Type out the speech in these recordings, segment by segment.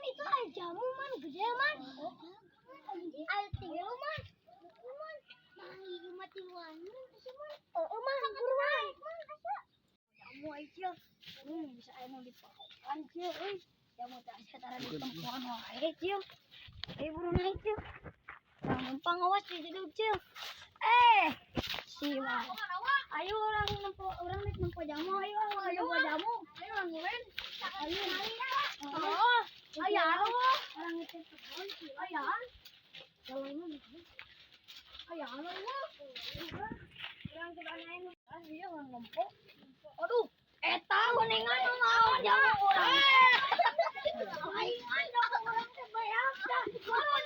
itu air jamu man gede man. Air tinggi man. Man. Mangi mati wan. Man buruan. Jamu aja. Bisa air mau dipakan cio euy. Jamu teh tara di tempuan wae cio. Buruan aja cio. Numpang awas di duduk cio. Siwa. Ayo orang nempo jamu ayo nempo jamu. Ayo orang ngulen. Ayo. Oh, ayo. Orang itu kebon sih. Ayo. Jalannya nih. Ayo lu. Orang kebanain. Iya orang nempo. Aduh, eta kuningan mau jamu orang. Aing dong orang teh bayang dah. Turun.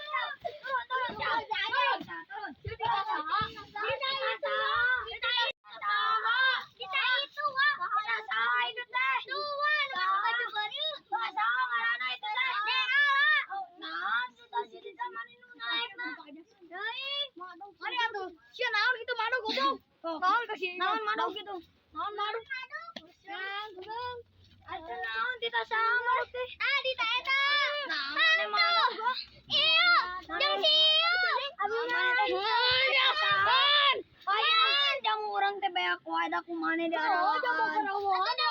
Naon madog gitu. Naon madog. Atuh naon kita sama teh. Dita eta. Naon madog. Ieu, jeung si ieu. Ayan, jamu urang teh beak wae da kumaha di arahan.